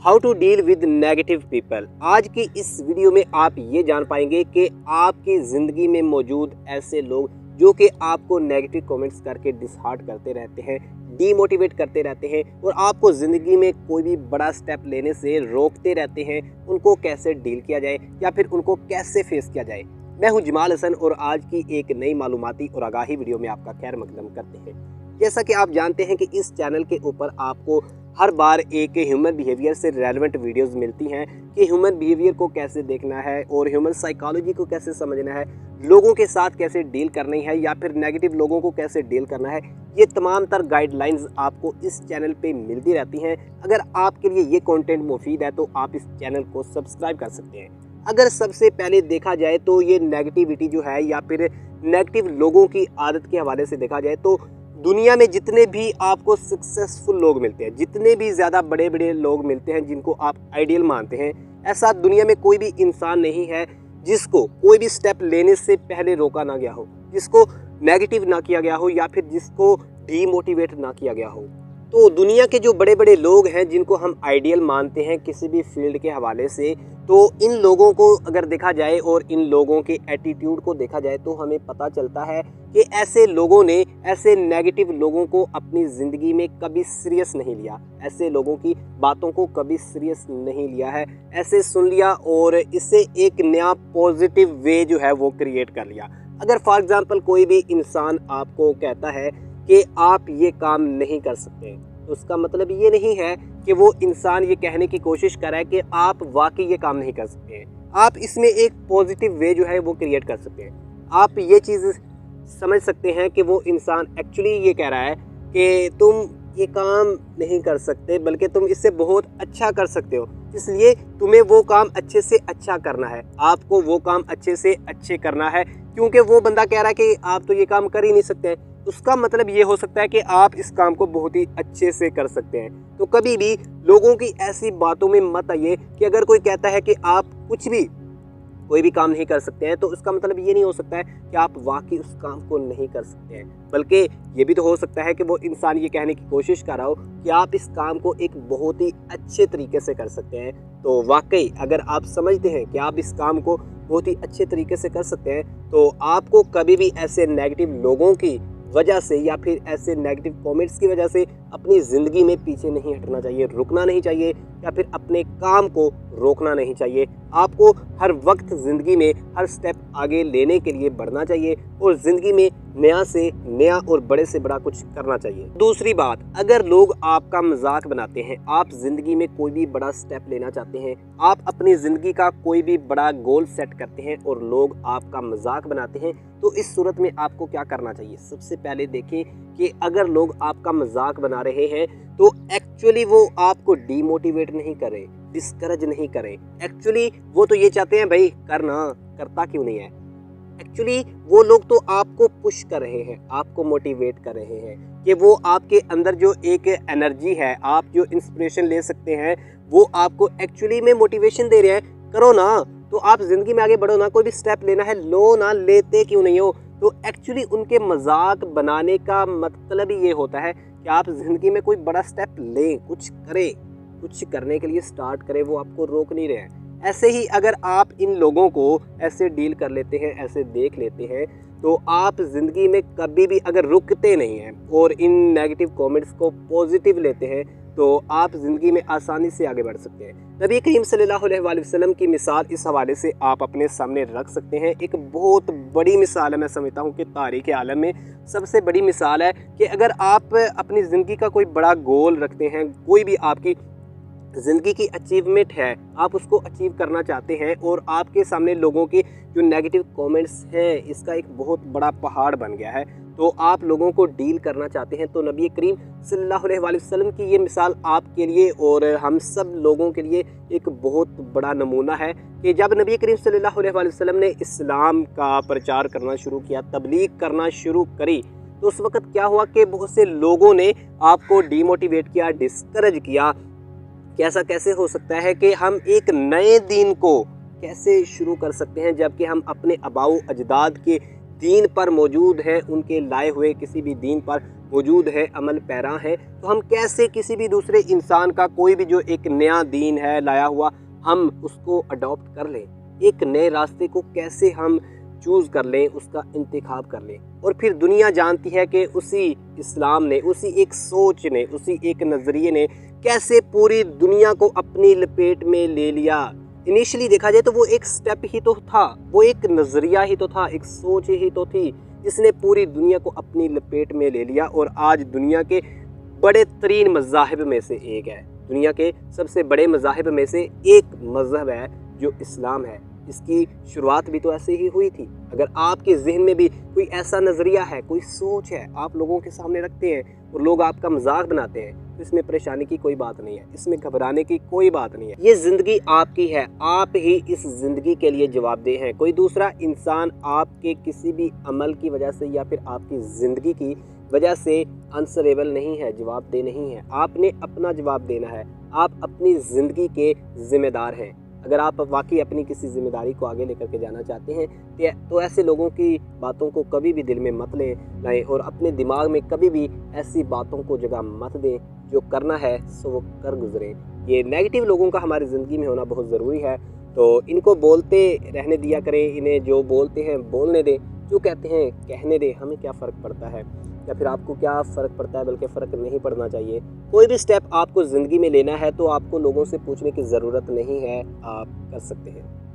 How to deal with negative people. आज की इस वीडियो में आप ये जान पाएंगे कि आपकी ज़िंदगी में मौजूद ऐसे लोग जो कि आपको नेगेटिव कमेंट्स करके डिसहार्ट करते रहते हैं, डीमोटिवेट करते रहते हैं और आपको ज़िंदगी में कोई भी बड़ा स्टेप लेने से रोकते रहते हैं, उनको कैसे डील किया जाए या फिर उनको कैसे फेस किया जाए। मैं हूं जमाल हसन और आज की एक नई मालूमाती और आगाही वीडियो में आपका खैर मकदम करते हैं। जैसा कि आप जानते हैं कि इस चैनल के ऊपर आपको हर बार एक ह्यूमन बिहेवियर से रेलेवेंट वीडियोस मिलती हैं कि ह्यूमन बिहेवियर को कैसे देखना है और ह्यूमन साइकोलॉजी को कैसे समझना है, लोगों के साथ कैसे डील करनी है या फिर नेगेटिव लोगों को कैसे डील करना है। ये तमाम तर गाइडलाइंस आपको इस चैनल पे मिलती रहती हैं। अगर आपके लिए ये कंटेंट मुफीद है तो आप इस चैनल को सब्सक्राइब कर सकते हैं। अगर सबसे पहले देखा जाए तो ये नेगेटिविटी जो है या फिर नेगेटिव लोगों की आदत के हवाले से देखा जाए तो दुनिया में जितने भी आपको सक्सेसफुल लोग मिलते हैं, जितने भी ज़्यादा बड़े बड़े लोग मिलते हैं जिनको आप आइडियल मानते हैं, ऐसा दुनिया में कोई भी इंसान नहीं है जिसको कोई भी स्टेप लेने से पहले रोका ना गया हो, जिसको नेगेटिव ना किया गया हो या फिर जिसको डीमोटिवेट ना किया गया हो। तो दुनिया के जो बड़े बड़े लोग हैं जिनको हम आइडियल मानते हैं किसी भी फील्ड के हवाले से, तो इन लोगों को अगर देखा जाए और इन लोगों के एटीट्यूड को देखा जाए तो हमें पता चलता है कि ऐसे लोगों ने ऐसे नेगेटिव लोगों को अपनी ज़िंदगी में कभी सीरियस नहीं लिया, ऐसे लोगों की बातों को कभी सीरियस नहीं लिया है, ऐसे सुन लिया और इससे एक नया पॉजिटिव वे जो है वो क्रिएट कर लिया। अगर फॉर एग्जांपल कोई भी इंसान आपको कहता है कि आप ये काम नहीं कर सकते, तो उसका मतलब ये नहीं है कि वो इंसान ये कहने की कोशिश कर रहा है कि आप वाकई ये काम नहीं कर सकते हैं। आप इसमें एक पॉजिटिव वे जो है वो क्रिएट कर सकते हैं। आप ये चीज़ समझ सकते हैं कि वो इंसान एक्चुअली ये कह रहा है कि तुम ये काम नहीं कर सकते बल्कि तुम इससे बहुत अच्छा कर सकते हो, इसलिए तुम्हें वो काम अच्छे से अच्छा करना है, आपको वो काम अच्छे से अच्छे करना है। क्योंकि वो बंदा कह रहा है कि आप तो ये काम कर ही नहीं सकते, उसका मतलब ये हो सकता है कि आप इस काम को बहुत ही अच्छे से कर सकते हैं। तो कभी भी लोगों की ऐसी बातों में मत आइए कि अगर कोई कहता है कि आप कोई भी काम नहीं कर सकते हैं, तो उसका मतलब ये नहीं हो सकता है कि आप वाकई उस काम को नहीं कर सकते हैं, बल्कि ये भी तो हो सकता है कि वो इंसान ये कहने की कोशिश कर रहा हो कि आप इस काम को एक बहुत ही अच्छे तरीके से कर सकते हैं। तो वाकई अगर आप समझते हैं कि आप इस काम को बहुत ही अच्छे तरीके से कर सकते हैं, तो आपको कभी भी ऐसे नेगेटिव लोगों की वजह से या फिर ऐसे नेगेटिव कमेंट्स की वजह से अपनी ज़िंदगी में पीछे नहीं हटना चाहिए, रुकना नहीं चाहिए या फिर अपने काम को रोकना नहीं चाहिए। आपको हर वक्त ज़िंदगी में हर स्टेप आगे लेने के लिए बढ़ना चाहिए और ज़िंदगी में नया से नया और बड़े से बड़ा कुछ करना चाहिए। दूसरी बात, अगर लोग आपका मजाक बनाते हैं, आप ज़िंदगी में कोई भी बड़ा स्टेप लेना चाहते हैं, आप अपनी ज़िंदगी का कोई भी बड़ा गोल सेट करते हैं और लोग आपका मजाक बनाते हैं, तो इस सूरत में आपको क्या करना चाहिए। सबसे पहले देखें कि अगर लोग आपका मजाक बना रहे हैं तो एक्चुअली वो आपको डीमोटिवेट नहीं करें, डिस्करेज नहीं करें। एक्चुअली वो तो ये चाहते हैं भाई करना, करता क्यों नहीं है। एक्चुअली वो लोग तो आपको पुश कर रहे हैं, आपको मोटिवेट कर रहे हैं कि वो आपके अंदर जो एक एनर्जी है, आप जो इंस्पिरेशन ले सकते हैं, वो आपको एक्चुअली में मोटिवेशन दे रहे हैं। करो ना, तो आप ज़िंदगी में आगे बढ़ो ना, कोई भी स्टेप लेना है लो ना, लेते क्यों नहीं हो। तो एक्चुअली उनके मजाक बनाने का मतलब ही ये होता है कि आप ज़िंदगी में कोई बड़ा स्टेप लें, कुछ करें, कुछ करने के लिए स्टार्ट करें, वो आपको रोक नहीं रहे हैं। ऐसे ही अगर आप इन लोगों को ऐसे डील कर लेते हैं, ऐसे देख लेते हैं, तो आप ज़िंदगी में कभी भी अगर रुकते नहीं हैं और इन नेगेटिव कमेंट्स को पॉजिटिव लेते हैं, तो आप ज़िंदगी में आसानी से आगे बढ़ सकते हैं। नबी करीम सल्लल्लाहु अलैहि वसल्लम की मिसाल इस हवाले से आप अपने सामने रख सकते हैं। एक बहुत बड़ी मिसाल है, मैं समझता हूँ कि तारीख़ आलम में सबसे बड़ी मिसाल है कि अगर आप अपनी ज़िंदगी का कोई बड़ा गोल रखते हैं, कोई भी आपकी ज़िंदगी की अचीवमेंट है, आप उसको अचीव करना चाहते हैं और आपके सामने लोगों की जो नेगेटिव कमेंट्स हैं इसका एक बहुत बड़ा पहाड़ बन गया है, तो आप लोगों को डील करना चाहते हैं, तो नबी करीम सल्लल्लाहु अलैहि वसल्लम की ये मिसाल आपके लिए और हम सब लोगों के लिए एक बहुत बड़ा नमूना है कि जब नबी करीम सल्लल्लाहु अलैहि वसल्लम ने इस्लाम का प्रचार करना शुरू किया, तबलीग करना शुरू करी, तो उस वक़्त क्या हुआ कि बहुत से लोगों ने आपको डीमोटिवेट किया, डिस्करेज किया। कैसा कैसे हो सकता है कि हम एक नए दीन को कैसे शुरू कर सकते हैं जबकि हम अपने आबाओ अजदाद के दीन पर मौजूद हैं, उनके लाए हुए किसी भी दीन पर मौजूद है, अमल पैरा हैं, तो हम कैसे किसी भी दूसरे इंसान का कोई भी जो एक नया दीन है लाया हुआ, हम उसको अडॉप्ट कर लें, एक नए रास्ते को कैसे हम चूज़ कर लें, उसका इंतखाब कर लें। और फिर दुनिया जानती है कि उसी इस्लाम ने, उसी एक सोच ने, उसी एक नज़रिए ने कैसे पूरी दुनिया को अपनी लपेट में ले लिया। इनिशियली देखा जाए तो वो एक स्टेप ही तो था, वो एक नज़रिया ही तो था, एक सोच ही तो थी जिसने पूरी दुनिया को अपनी लपेट में ले लिया और आज दुनिया के बड़े तरीन मज़ाहिब में से एक है। दुनिया के सबसे बड़े मज़ाहिब में से एक मज़हब है जो इस्लाम है। इसकी शुरुआत भी तो ऐसे ही हुई थी। अगर आपके जहन में भी कोई ऐसा नज़रिया है, कोई सोच है, आप लोगों के सामने रखते हैं और लोग आपका मजाक बनाते हैं, तो इसमें परेशानी की कोई बात नहीं है, इसमें घबराने की कोई बात नहीं है। ये ज़िंदगी आपकी है, आप ही इस ज़िंदगी के लिए जवाबदेह हैं। कोई दूसरा इंसान आपके किसी भी अमल की वजह से या फिर आपकी ज़िंदगी की वजह से आंसरेबल नहीं है, जवाबदेह नहीं है। आपने अपना जवाब देना है, आप अपनी ज़िंदगी के ज़िम्मेदार हैं। अगर आप वाकई अपनी किसी जिम्मेदारी को आगे लेकर के जाना चाहते हैं तो ऐसे लोगों की बातों को कभी भी दिल में मत लाएं और अपने दिमाग में कभी भी ऐसी बातों को जगह मत दें। जो करना है सो वो कर गुजरें। ये नेगेटिव लोगों का हमारी ज़िंदगी में होना बहुत ज़रूरी है, तो इनको बोलते रहने दिया करें, इन्हें जो बोलते हैं बोलने दें, जो कहते हैं कहने दें। हमें क्या फ़र्क पड़ता है या फिर आपको क्या फ़र्क पड़ता है, बल्कि फ़र्क नहीं पड़ना चाहिए। कोई भी स्टेप आपको ज़िंदगी में लेना है तो आपको लोगों से पूछने की ज़रूरत नहीं है, आप कर सकते हैं।